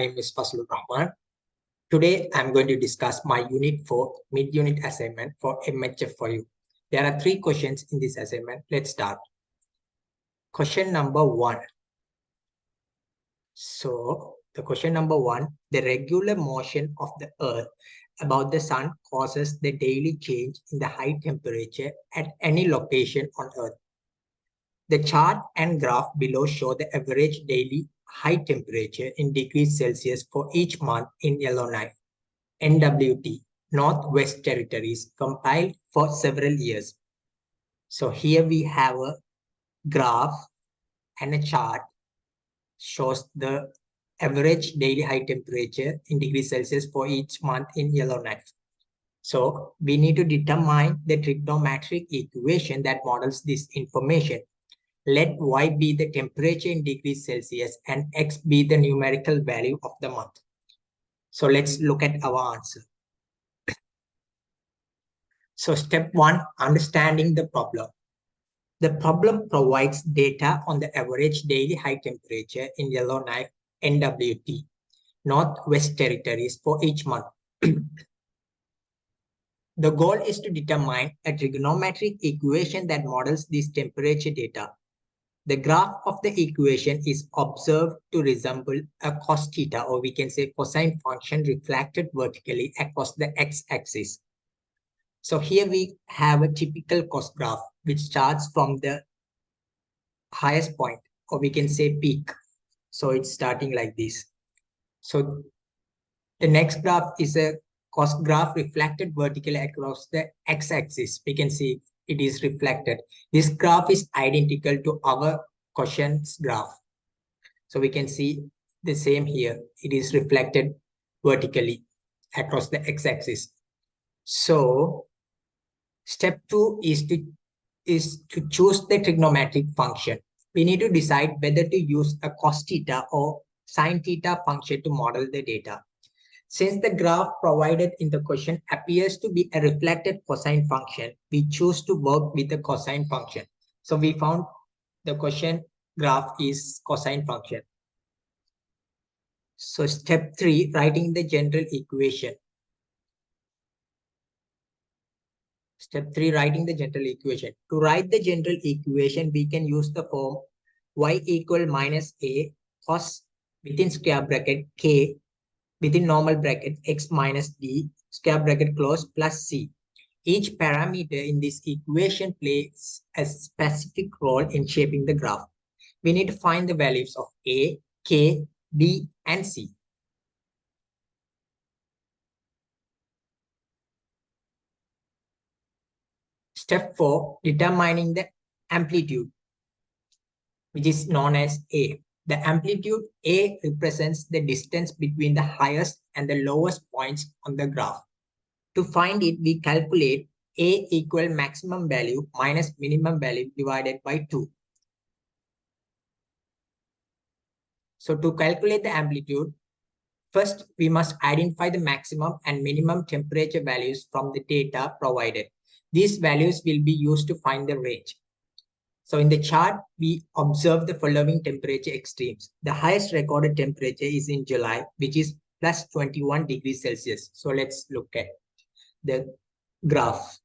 name is Faslul Rahman. Today, I'm going to discuss my Unit 4 mid-unit assignment for MHF4U. There are 3 questions in this assignment. Let's start. Question number 1. So, the question number 1, the regular motion of the Earth about the Sun causes the daily change in the high temperature at any location on Earth. The chart and graph below show the average daily high temperature in degrees Celsius for each month in Yellowknife, NWT, Northwest Territories, compiled for several years. So here we have a graph and a chart shows the average daily high temperature in degrees Celsius for each month in Yellowknife. So we need to determine the trigonometric equation that models this information. Let y be the temperature in degrees Celsius and x be the numerical value of the month. So let's look at our answer. So step 1, understanding the problem. The problem provides data on the average daily high temperature in Yellowknife, NWT, Northwest Territories for each month. The goal is to determine a trigonometric equation that models this temperature data. The graph of the equation is observed to resemble a cos theta, or we can say cosine function reflected vertically across the x-axis. So here we have a typical cos graph, which starts from the highest point, or we can say peak. So it's starting like this. So the next graph is a cos graph reflected vertically across the x-axis. We can see it is reflected. This graph is identical to our question's graph. So we can see the same here. It is reflected vertically across the x-axis. So step 2 is to choose the trigonometric function. We need to decide whether to use a cos theta or sin theta function to model the data. Since the graph provided in the question appears to be a reflected cosine function, we choose to work with the cosine function. So we found the question graph is cosine function. So step 3, writing the general equation. Step 3, writing the general equation. To write the general equation, we can use the form y equal minus a cos within square bracket k within normal bracket x minus d square bracket close plus c. Each parameter in this equation plays a specific role in shaping the graph. We need to find the values of a, k, d, and c. Step 4, determining the amplitude, which is known as a. The amplitude a represents the distance between the highest and the lowest points on the graph. To find it, we calculate a equal maximum value minus minimum value divided by 2. So to calculate the amplitude, first we must identify the maximum and minimum temperature values from the data provided. These values will be used to find the range. So in the chart, we observe the following temperature extremes. The highest recorded temperature is in July, which is plus 21 degrees Celsius. So let's look at the graph.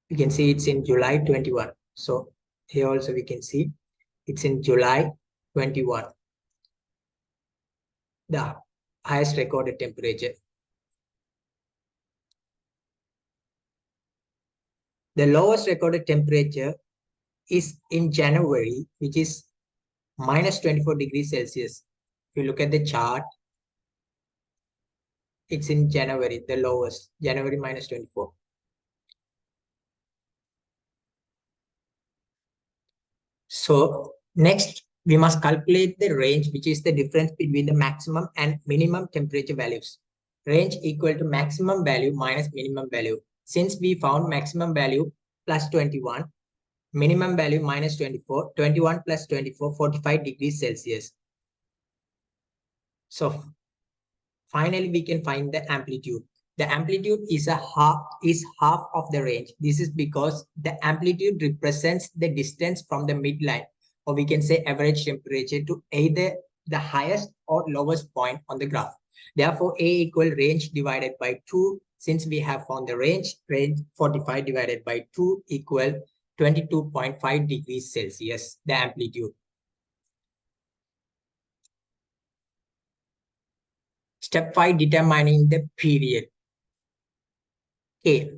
You can see it's in July 21. So here also we can see it's in July 21. The highest recorded temperature. The lowest recorded temperature is in January, which is minus 24 degrees Celsius. If you look at the chart, it's in January, the lowest, January minus 24. So next, we must calculate the range, which is the difference between the maximum and minimum temperature values. Range equal to maximum value minus minimum value. Since we found maximum value plus 21, minimum value minus 24, 21 plus 24, 45 degrees Celsius. So finally, we can find the amplitude. The amplitude is half of the range. This is because the amplitude represents the distance from the midline, or we can say average temperature, to either the highest or lowest point on the graph. Therefore, A equal range divided by 2. Since we have found the range 45 divided by 2 equal 22.5 degrees Celsius, the amplitude. Step 5, determining the period K.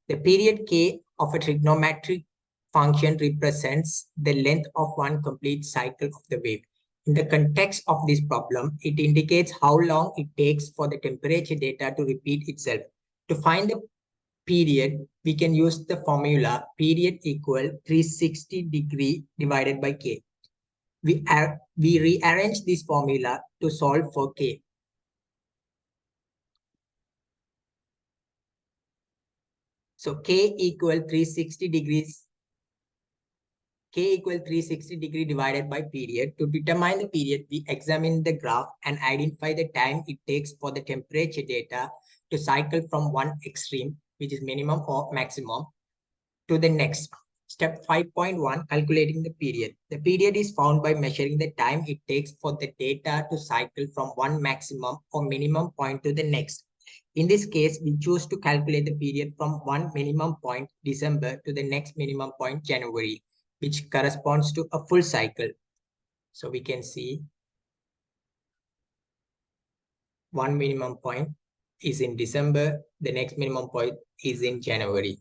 The period K of a trigonometric function represents the length of one complete cycle of the wave. In the context of this problem, it indicates how long it takes for the temperature data to repeat itself. To find the period, we can use the formula period equal 360 degree divided by K. We rearrange this formula to solve for K. So K equal 360 degrees. K equal 360 degree divided by period. To determine the period, we examine the graph and identify the time it takes for the temperature data to cycle from one extreme, which is minimum or maximum, to the next. Step 5.1, calculating the period. The period is found by measuring the time it takes for the data to cycle from one maximum or minimum point to the next. In this case, we choose to calculate the period from one minimum point, December, to the next minimum point, January, which corresponds to a full cycle. So we can see one minimum point is in December, the next minimum point is in January.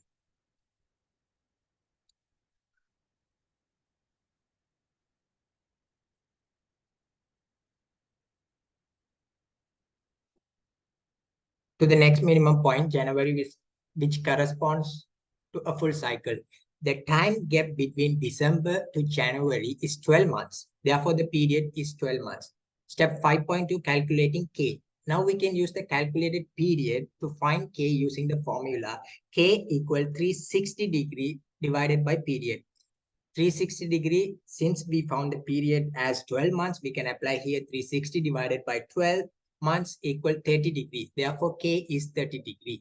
To the next minimum point, January, which corresponds to a full cycle. The time gap between December to January is 12 months. Therefore, the period is 12 months. Step 5.2, calculating K. Now we can use the calculated period to find K using the formula K equal 360 degree divided by period. 360 degree, since we found the period as 12 months, we can apply here 360 divided by 12 months equal 30 degrees. Therefore, K is 30 degrees.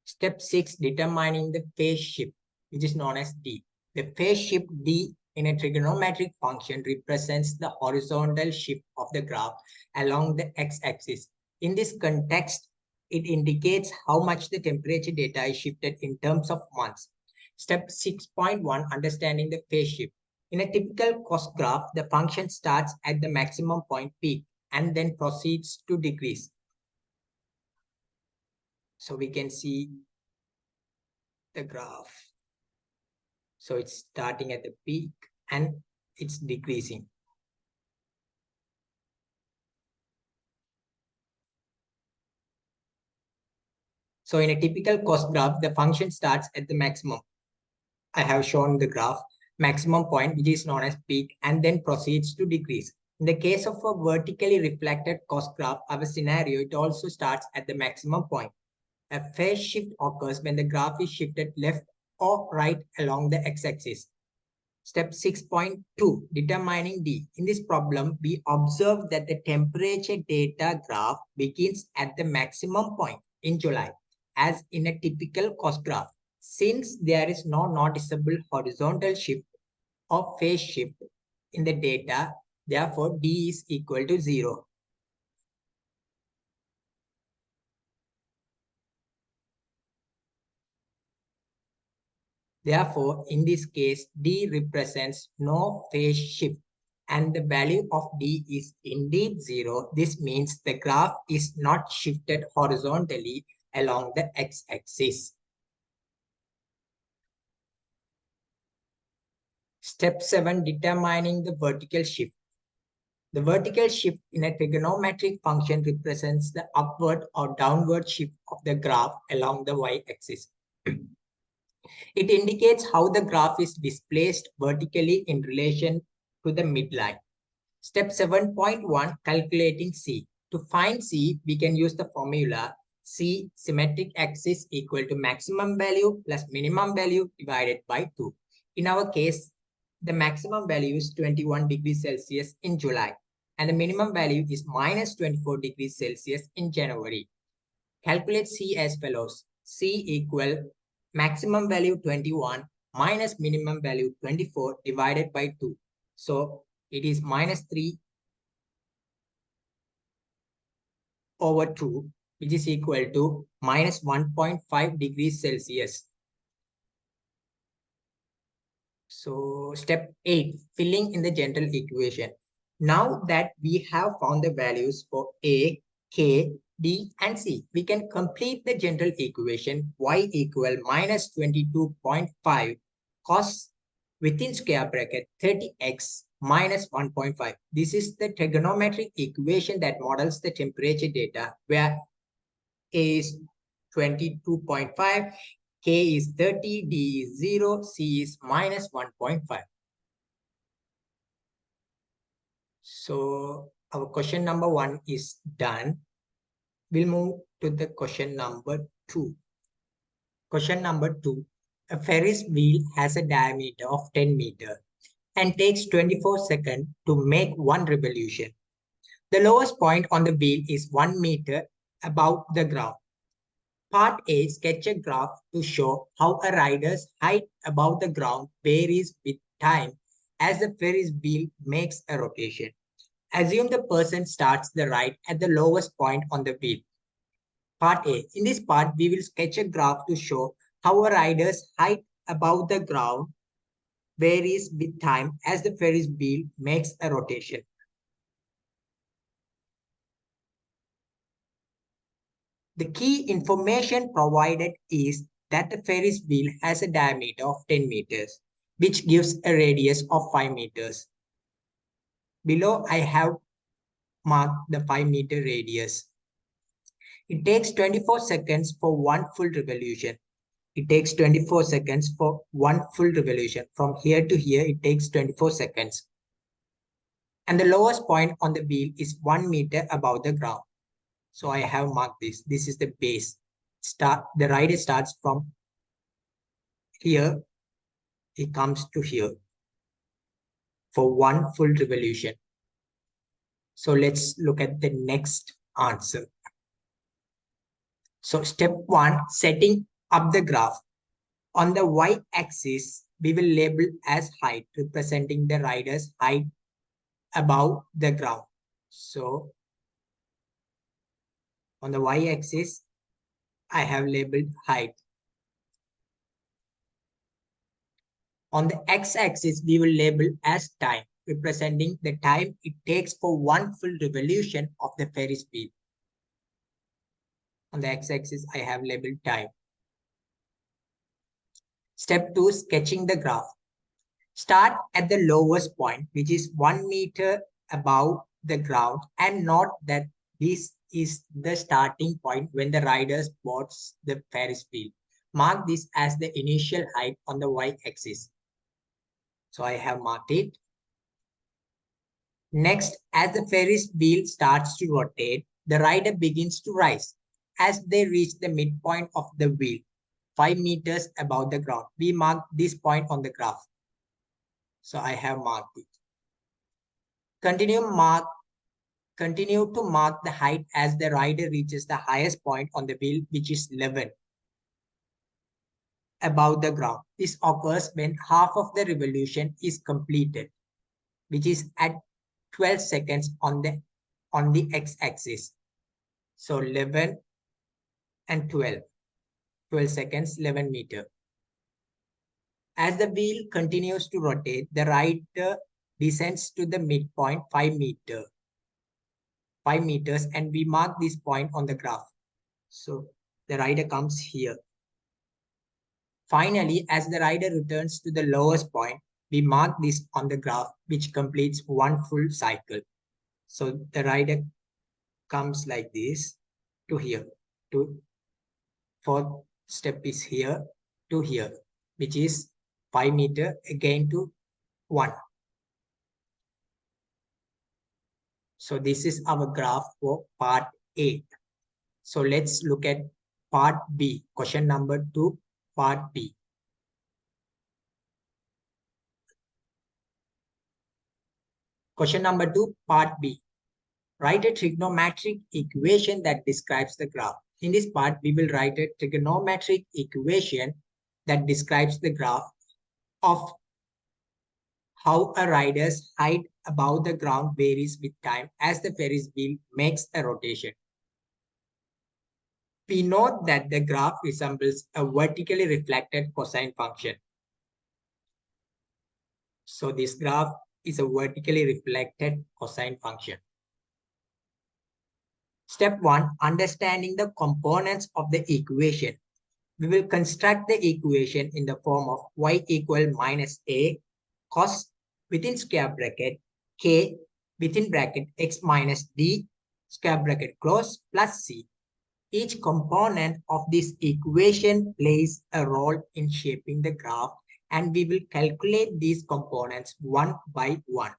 Step 6, determining the phase shift, which is known as D. The phase shift D in a trigonometric function represents the horizontal shift of the graph along the x-axis. In this context, it indicates how much the temperature data is shifted in terms of months. Step 6.1, understanding the phase shift. In a typical cost graph, the function starts at the maximum point peak and then proceeds to decrease. So we can see the graph. So it's starting at the peak and it's decreasing. So in a typical cost graph, the function starts at the maximum. I have shown the graph maximum point, which is known as peak, and then proceeds to decrease. In the case of a vertically reflected cost graph, our scenario, it also starts at the maximum point. A phase shift occurs when the graph is shifted left or right along the x-axis. Step 6.2, determining D. In this problem, we observe that the temperature data graph begins at the maximum point in July, as in a typical cost graph. Since there is no noticeable horizontal shift or phase shift in the data, therefore D is equal to 0. Therefore, in this case, D represents no phase shift and the value of D is indeed 0. This means the graph is not shifted horizontally along the x-axis. Step 7, determining the vertical shift. The vertical shift in a trigonometric function represents the upward or downward shift of the graph along the y-axis. It indicates how the graph is displaced vertically in relation to the midline. Step 7.1, calculating C. To find C, we can use the formula C symmetric axis equal to maximum value plus minimum value divided by 2. In our case, the maximum value is 21 degrees Celsius in July. and the minimum value is minus 24 degrees Celsius in January. Calculate C as follows. C equal maximum value 21 minus minimum value 24 divided by 2. So it is minus 3 over 2, which is equal to minus 1.5 degrees Celsius. So step 8, filling in the general equation. Now that we have found the values for A, K, D, and C, we can complete the general equation y equal minus 22.5 cos within square bracket 30x minus 1.5. This is the trigonometric equation that models the temperature data where A is 22.5, K is 30, D is 0, C is minus 1.5. So our question number 1 is done. We'll move to the question number 2. Question number 2. A Ferris wheel has a diameter of 10 meters and takes 24 seconds to make one revolution. The lowest point on the wheel is 1 meter above the ground. Part A, sketch a graph to show how a rider's height above the ground varies with time as the Ferris wheel makes a rotation. Assume the person starts the ride at the lowest point on the wheel. Part A. In this part, we will sketch a graph to show how a rider's height above the ground varies with time as the Ferris wheel makes a rotation. The key information provided is that the Ferris wheel has a diameter of 10 meters, which gives a radius of 5 meters. Below, I have marked the 5-meter radius. It takes 24 seconds for one full revolution. It takes 24 seconds for one full revolution. From here to here, it takes 24 seconds. And the lowest point on the wheel is 1 meter above the ground. So I have marked this. This is the base. The rider starts from here. It comes to here for one full revolution. So let's look at the next answer. So step 1, setting up the graph. On the y-axis, we will label as height, representing the rider's height above the ground. So on the y-axis, I have labeled height. On the x-axis, we will label as time, representing the time it takes for one full revolution of the Ferris wheel. On the x-axis, I have labeled time. Step 2, sketching the graph. Start at the lowest point, which is 1 meter above the ground, and note that this is the starting point when the rider boards the Ferris wheel. Mark this as the initial height on the y-axis. So I have marked it. Next, as the Ferris wheel starts to rotate, the rider begins to rise. As they reach the midpoint of the wheel, 5 meters above the ground, we mark this point on the graph. So I have marked it. Continue to mark the height as the rider reaches the highest point on the wheel, which is 11 above the ground. This occurs when half of the revolution is completed, which is at 12 seconds on the x-axis. So 11 and 12. 12 seconds, 11 meters. As the wheel continues to rotate, the rider descends to the midpoint 5 meters, and we mark this point on the graph. So the rider comes here. Finally, as the rider returns to the lowest point, we mark this on the graph, which completes one full cycle. So the rider comes like this to here. Fourth step is here to here, which is 5 meters again to 1. So this is our graph for part A. So let's look at part B, question number 2, part B. Question number 2, part B. Write a trigonometric equation that describes the graph. In this part, we will write a trigonometric equation that describes the graph of how a rider's height above the ground varies with time as the Ferris wheel makes a rotation. We note that the graph resembles a vertically reflected cosine function. So this graph is a vertically reflected cosine function. Step 1, understanding the components of the equation. We will construct the equation in the form of y equal minus a cos within square bracket k within bracket x minus d square bracket close plus c. Each component of this equation plays a role in shaping the graph, and we will calculate these components one by one.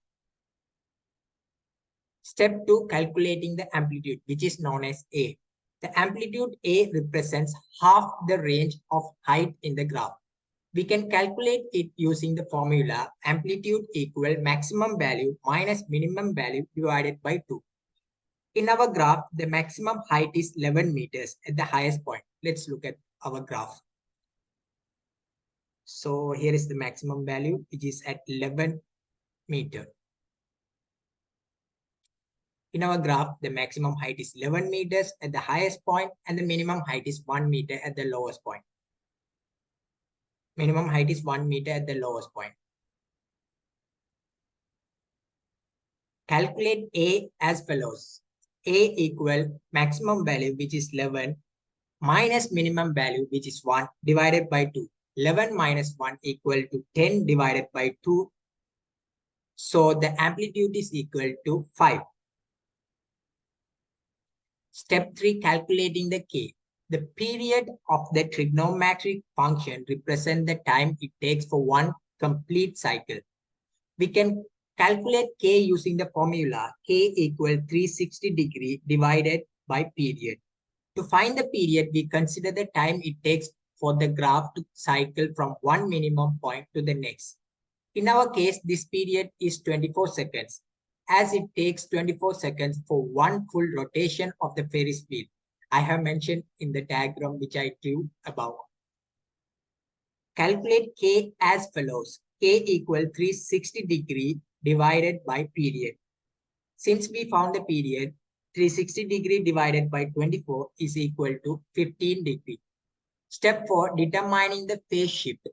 Step 2, calculating the amplitude, which is known as A. The amplitude A represents half the range of height in the graph. We can calculate it using the formula amplitude equal maximum value minus minimum value divided by 2. In our graph, the maximum height is 11 meters at the highest point. Let's look at our graph. So here is the maximum value, which is at 11 meters. In our graph, the maximum height is 11 meters at the highest point and the minimum height is 1 meter at the lowest point. Minimum height is 1 meter at the lowest point. Calculate A as follows. A equal maximum value, which is 11, minus minimum value, which is 1, divided by 2. 11 minus 1 equal to 10 divided by 2. So the amplitude is equal to 5. Step 3, calculating the K. The period of the trigonometric function represents the time it takes for one complete cycle. We can calculate K using the formula K equal 360 degree divided by period. To find the period, we consider the time it takes for the graph to cycle from one minimum point to the next. In our case, this period is 24 seconds, as it takes 24 seconds for one full rotation of the Ferris wheel. I have mentioned in the diagram which I drew above. Calculate K as follows. K equal 360 degree divided by period. Since we found the period, 360 degree divided by 24 is equal to 15 degree. Step 4, determining the phase shift.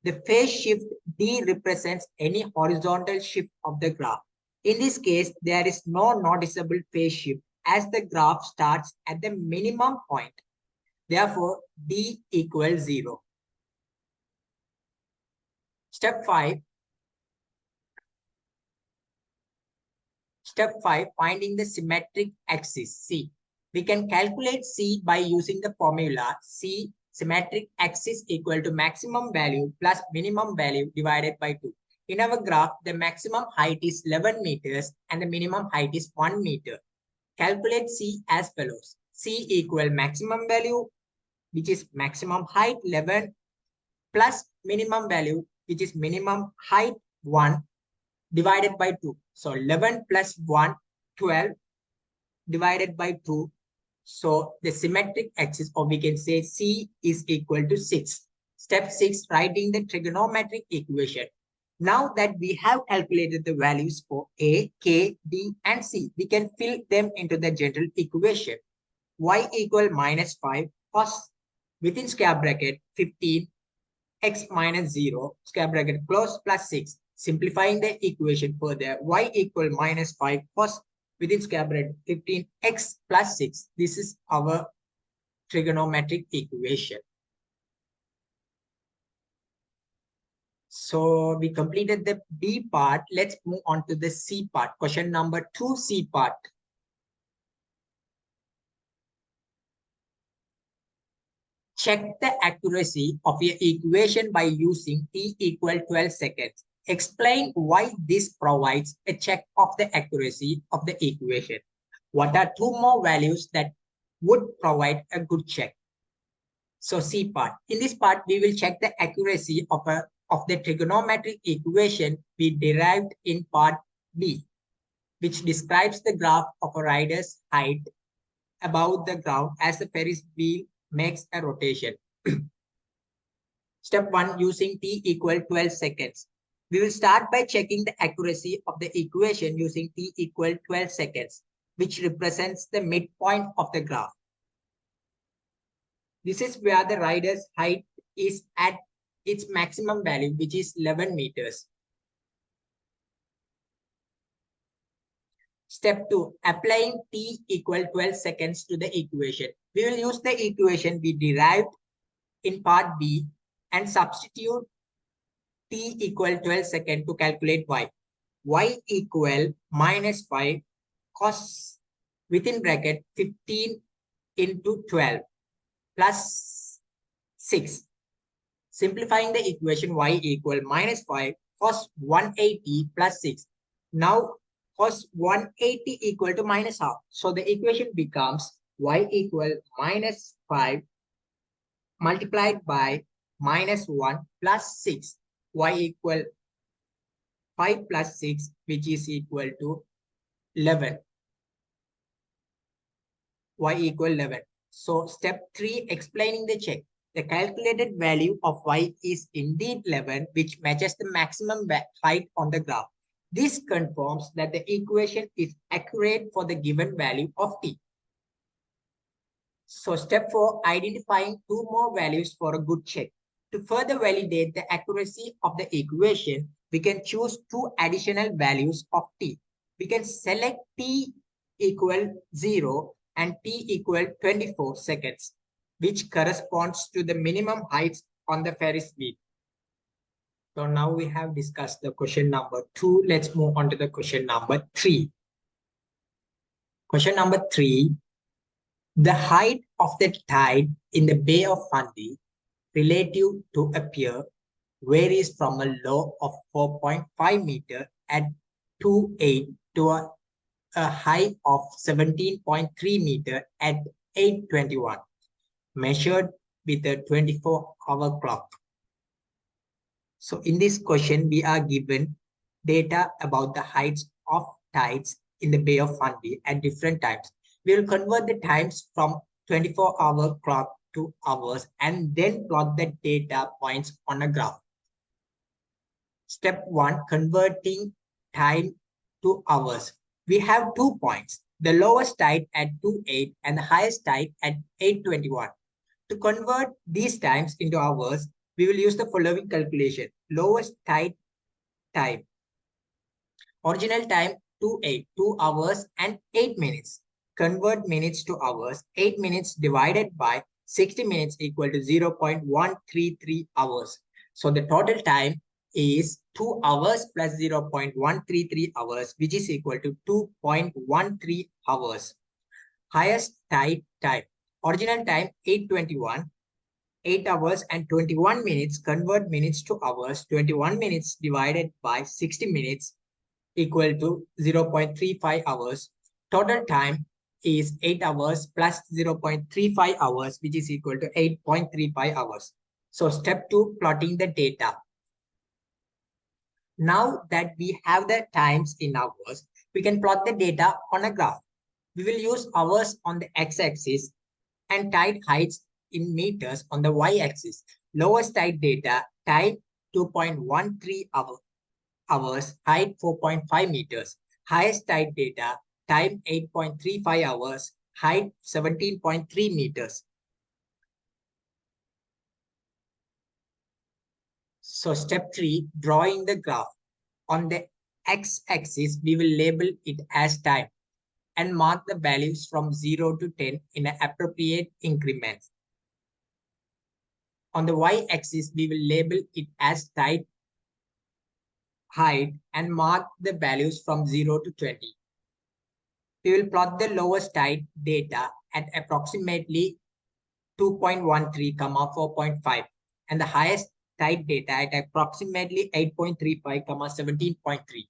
The phase shift D represents any horizontal shift of the graph. In this case, there is no noticeable phase shift as the graph starts at the minimum point. Therefore, D equals 0. Step 5, finding the symmetric axis C. We can calculate C by using the formula C symmetric axis equal to maximum value plus minimum value divided by 2. In our graph, the maximum height is 11 meters and the minimum height is 1 meter. Calculate C as follows. C equal maximum value, which is maximum height 11, plus minimum value, which is minimum height 1, divided by 2. So 11 plus 1, 12, divided by 2. So the symmetric axis, or we can say C is equal to 6. Step 6, writing the trigonometric equation. Now that we have calculated the values for A, K, D, and C, we can fill them into the general equation. Y equal minus 5 cos within square bracket 15 x minus 0 square bracket close plus 6. Simplifying the equation further, y equal minus 5 cos within square bracket 15x plus 6. This is our trigonometric equation. So we completed the B part. Let's move on to the C part. Question number 2, C part. Check the accuracy of your equation by using t equal 12 seconds. Explain why this provides a check of the accuracy of the equation. What are two more values that would provide a good check? So C part. In this part, we will check the accuracy of the trigonometric equation we derived in part B. which describes the graph of a rider's height above the ground as the Ferris wheel makes a rotation. Step 1, using t equal 12 seconds. We will start by checking the accuracy of the equation using t equal 12 seconds, which represents the midpoint of the graph. This is where the rider's height is at its maximum value, which is 11 meters. Step 2, applying t equal 12 seconds to the equation. We will use the equation we derived in part B and substitute t equal 12 seconds to calculate y. Y equal minus 5 cos within bracket 15 into 12 plus 6. Simplifying the equation, y equal minus 5 cos 180 plus 6. Now cos 180 equal to minus half. So the equation becomes y equal minus 5 multiplied by minus 1 plus 6. Y equal 5 plus 6, which is equal to 11. Y equal 11. So step 3, explaining the check. The calculated value of y is indeed 11, which matches the maximum height on the graph. This confirms that the equation is accurate for the given value of t. So step 4, identifying 2 more values for a good check. To further validate the accuracy of the equation, we can choose 2 additional values of t. We can select t equal 0 and t equal 24 seconds, which corresponds to the minimum heights on the Ferris wheel. So now we have discussed the question number 2. Let's move on to the question number 3. Question number 3. The height of the tide in the Bay of Fundy relative to a pier varies from a low of 4.5 meter at 2.8 to a high of 17.3 meter at 8:21, measured with a 24-hour clock. So in this question, we are given data about the heights of tides in the Bay of Fundy at different times. We will convert the times from 24-hour clock to hours and then plot the data points on a graph. Step 1, converting time to hours. We have 2 points, the lowest tide at 2.8 and the highest tide at 8:21. To convert these times into hours, we will use the following calculation. Lowest tide time. Original time 2.8, 2 hours and 8 minutes. Convert minutes to hours. 8 minutes divided by 60 minutes equal to 0.133 hours. So the total time is 2 hours plus 0.133 hours, which is equal to 2.13 hours. Highest tide time. Original time 8:21. 8 hours and 21 minutes. Convert minutes to hours. 21 minutes divided by 60 minutes equal to 0.35 hours. Total time is 8 hours plus 0.35 hours, which is equal to 8.35 hours. So step 2, plotting the data. Now that we have the times in hours, we can plot the data on a graph. We will use hours on the x-axis and tide heights in meters on the y-axis. Lowest tide data, time 2.13 hours, height 4.5 meters. Highest tide data, time 8.35 hours, height 17.3 meters. So step 3, drawing the graph. On the x-axis, we will label it as time and mark the values from 0 to 10 in an appropriate increments. On the y-axis, we will label it as tide height and mark the values from 0 to 20. We will plot the lowest tide data at approximately 2.13, 4.5 and the highest tide data at approximately 8.35, 17.3.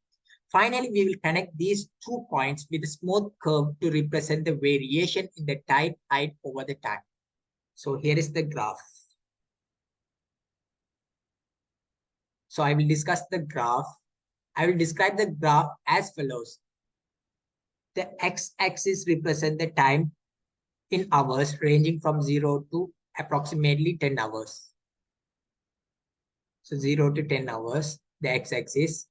Finally, we will connect these 2 points with a smooth curve to represent the variation in the tide height over the time. So here is the graph. So I will discuss the graph. I will describe the graph as follows. The x-axis represents the time in hours ranging from 0 to approximately 10 hours. So 0 to 10 hours, the x-axis.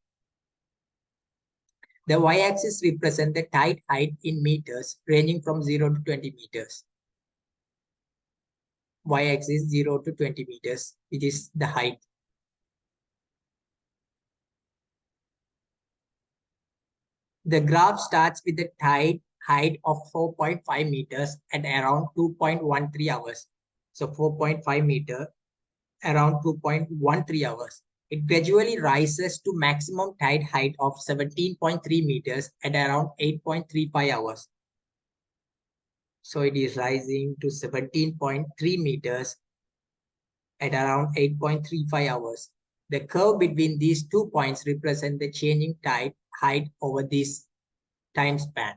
The y-axis represents the tide height in meters ranging from 0 to 20 meters. Y-axis 0 to 20 meters, which is the height. The graph starts with the tide height of 4.5 meters at around 2.13 hours. So 4.5 meter around 2.13 hours. It gradually rises to maximum tide height of 17.3 meters at around 8.35 hours. So it is rising to 17.3 meters at around 8.35 hours. The curve between these 2 points represents the changing tide height over this time span.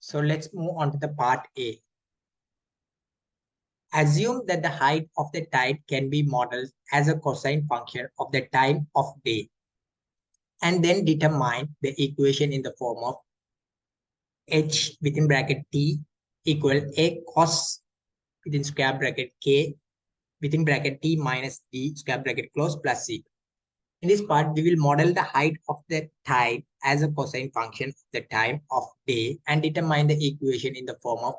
So let's move on to the part A. Assume that the height of the tide can be modeled as a cosine function of the time of day, and then determine the equation in the form of h within bracket t equal a cos within square bracket k within bracket t minus d square bracket close plus c. In this part, we will model the height of the tide as a cosine function of the time of day and determine the equation in the form of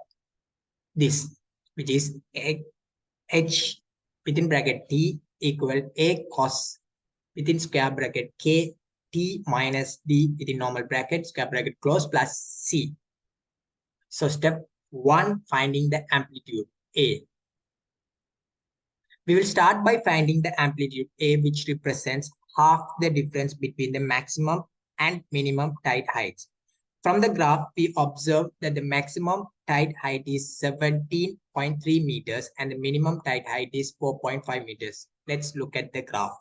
this, which is h within bracket t equal a cos within square bracket k t minus d within normal bracket square bracket close plus c. So step 1, finding the amplitude A. We will start by finding the amplitude A, which represents half the difference between the maximum and minimum tide heights. From the graph, we observe that the maximum tide height is 17.3 meters and the minimum tide height is 4.5 meters. Let's look at the graph.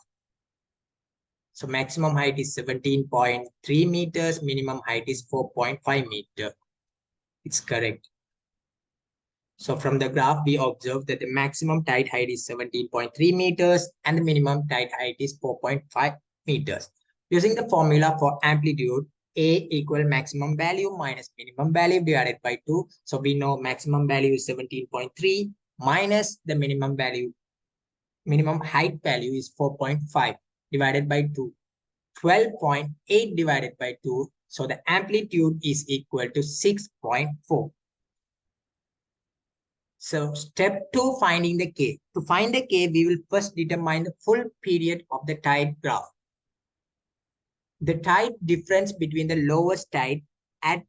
So maximum height is 17.3 meters, minimum height is 4.5 meters. It's correct. So from the graph, we observe that the maximum tide height is 17.3 meters and the minimum tide height is 4.5 meters. Using the formula for amplitude, A equal maximum value minus minimum value divided by 2. So we know maximum value is 17.3 minus the minimum value. Minimum height value is 4.5 divided by 2. 12.8 divided by 2. So the amplitude is equal to 6.4. So step 2, finding the K. To find the K, we will first determine the full period of the tide graph. The tide difference between the lowest tide at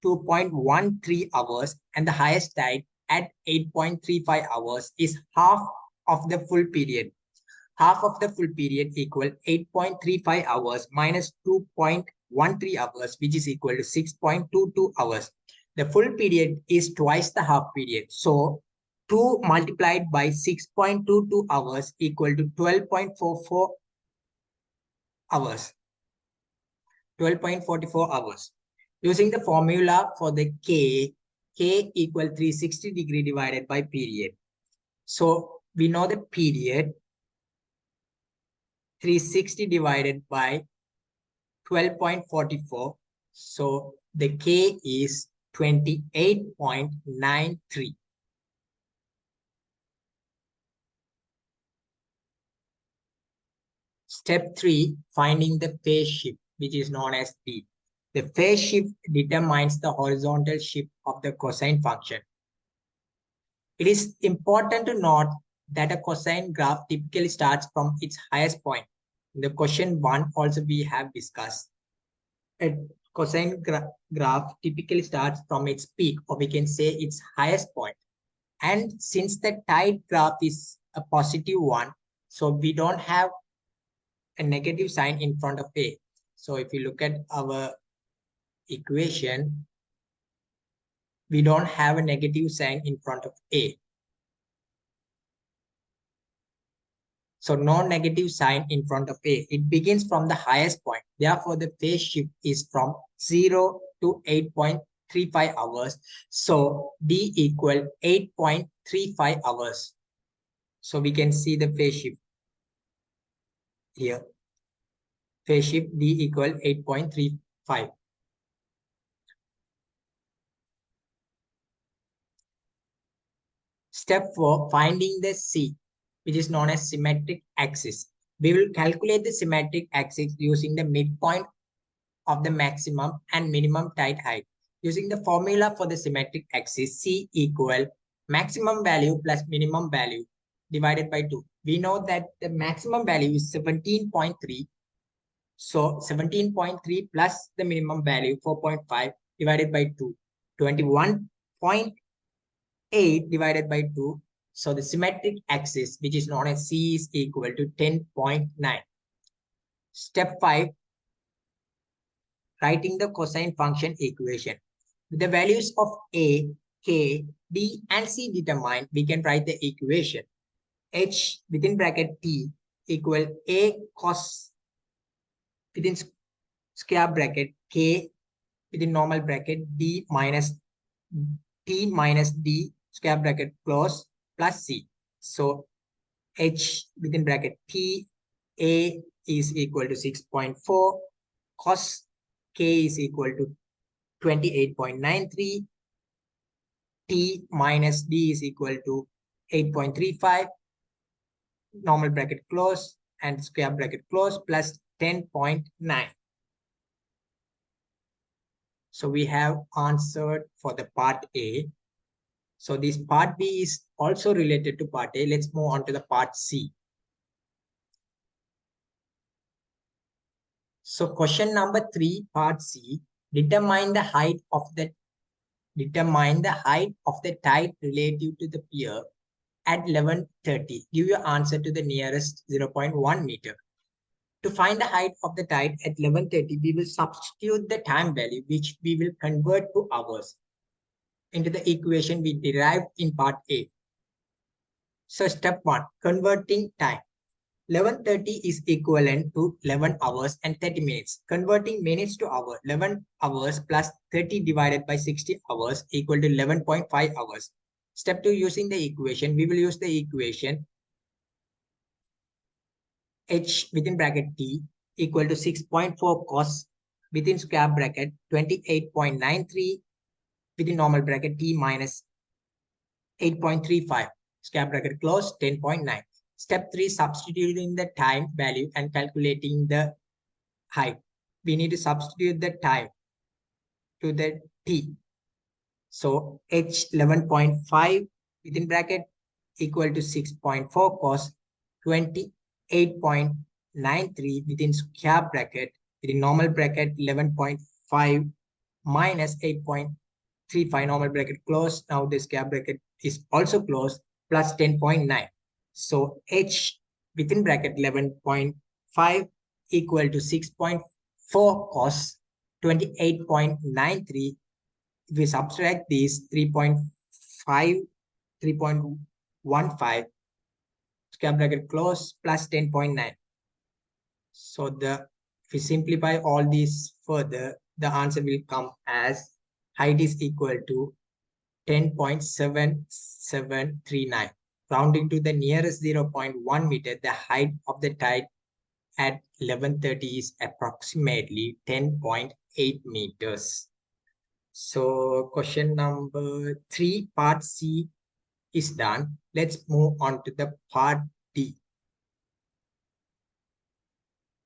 2.13 hours and the highest tide at 8.35 hours is half of the full period. Half of the full period equal 8.35 hours minus 2.13 hours, which is equal to 6.22 hours. The full period is twice the half period. So 2 multiplied by 6.22 hours equal to 12.44 hours. 12.44 hours. Using the formula for the K equal 360 degree divided by period. So we know the period 360 divided by 12.44. So the K is 28.93. Step 3, finding the phase shift, which is known as D. The phase shift determines the horizontal shift of the cosine function. It is important to note that a cosine graph typically starts from its highest point. In the question 1 also we have discussed. A cosine graph typically starts from its peak, or we can say its highest point. And since the tide graph is a positive one, so we don't have a negative sign in front of A. So if you look at our equation, we don't have a negative sign in front of A. So no negative sign in front of A. It begins from the highest point. Therefore, the phase shift is from 0 to 8.35 hours. So D equal 8.35 hours. So we can see the phase shift here. phase shift D equal 8.35. Step 4, finding the C, which is known as symmetric axis. We will calculate the symmetric axis using the midpoint of the maximum and minimum tide height. Using the formula for the symmetric axis, C equal maximum value plus minimum value divided by 2. We know that the maximum value is 17.3. So 17.3 plus the minimum value 4.5 divided by 2. 21.8 divided by 2. So the symmetric axis, which is known as C, is equal to 10.9. Step 5, writing the cosine function equation. With the values of A, K, D, and C determined, we can write the equation. H within bracket T equal A cos within square bracket K within normal bracket D minus T minus D square bracket close plus C. So H within bracket T A is equal to 6.4, cos K is equal to 28.93, T minus D is equal to 8.35, normal bracket close and square bracket close plus 10.9. So we have answered for the part A. So this part B is also related to part A. Let's move on to the part C. So question number 3, part C, determine the height of the tide relative to the pier at 11:30. Give your answer to the nearest 0.1 meter. To find the height of the tide at 11:30, we will substitute the time value, which we will convert to hours, into the equation we derived in part A. So step 1, converting time. 11:30 is equivalent to 11 hours and 30 minutes. Converting minutes to hour, 11 hours plus 30 divided by 60 hours equal to 11.5 hours. Step 2, using the equation, we will use the equation H within bracket T equal to 6.4 cos within square bracket 28.93 within normal bracket T minus 8.35 square bracket close 10.9. Step 3, substituting the time value and calculating the height. We need to substitute the time to the T. So H 11.5 within bracket equal to 6.4 cos 28.93 within square bracket within normal bracket 11.5 minus 8.35 normal bracket close. Now the square bracket is also closed plus 10.9. So H within bracket 11.5 equal to 6.4 cos 28.93. If we subtract these 3.5, 3.15 square bracket close plus 10.9. So if we simplify all these further, the answer will come as height is equal to 10.7739. Rounding to the nearest 0.1 meter, the height of the tide at 11:30 is approximately 10.8 meters. So question number 3, part C is done. Let's move on to the part D.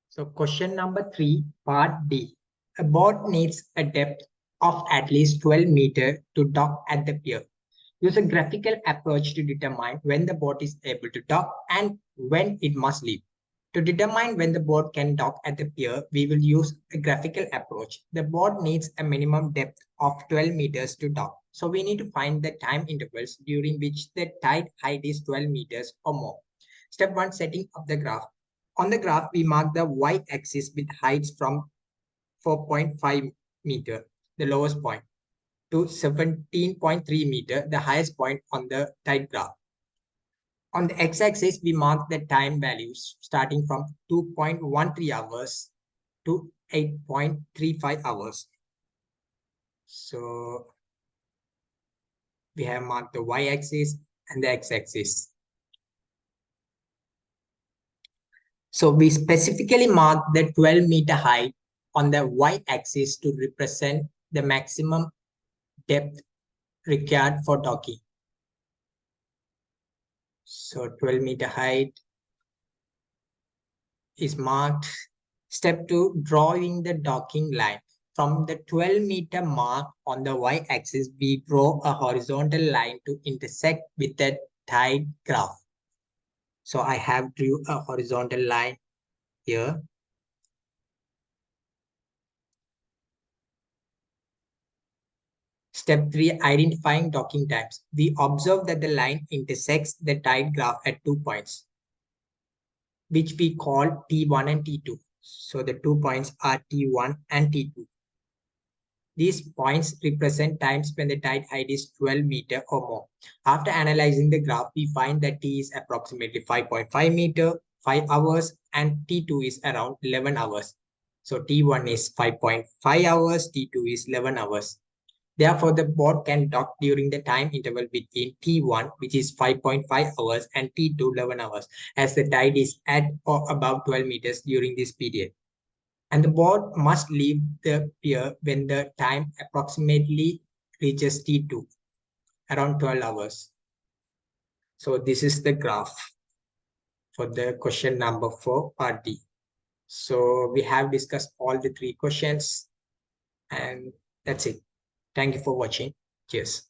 So question number 3, part D. A boat needs a depth of at least 12 meters to dock at the pier. Use a graphical approach to determine when the boat is able to dock and when it must leave. To determine when the boat can dock at the pier, we will use a graphical approach. The boat needs a minimum depth of 12 meters to dock. So we need to find the time intervals during which the tide height is 12 meters or more. Step 1, setting up the graph. On the graph, we mark the y-axis with heights from 4.5 meter, the lowest point, to 17.3 meter, the highest point on the tide graph. On the x-axis, we mark the time values starting from 2.13 hours to 8.35 hours. So we have marked the y-axis and the x-axis. So we specifically mark the 12-meter height on the y-axis to represent the maximum depth required for docking. So 12-meter height is marked. Step 2, drawing the docking line. From the 12-meter mark on the y-axis, we draw a horizontal line to intersect with the tide graph. So I have drew a horizontal line here. Step 3, identifying docking times. We observe that the line intersects the tide graph at 2 points, which we call T1 and T2. So the 2 points are T1 and T2. These points represent times when the tide height is 12 meter or more. After analyzing the graph, we find that T is approximately 5.5 meter, 5 hours, and T2 is around 11 hours. So T1 is 5.5 hours, T2 is 11 hours. Therefore, the boat can dock during the time interval between T1, which is 5.5 hours, and T2, 11 hours, as the tide is at or above 12 meters during this period. And the boat must leave the pier when the time approximately reaches T2, around 12 hours. So this is the graph for the question number 4, part D. So we have discussed all the 3 questions, and that's it. Thank you for watching. Cheers.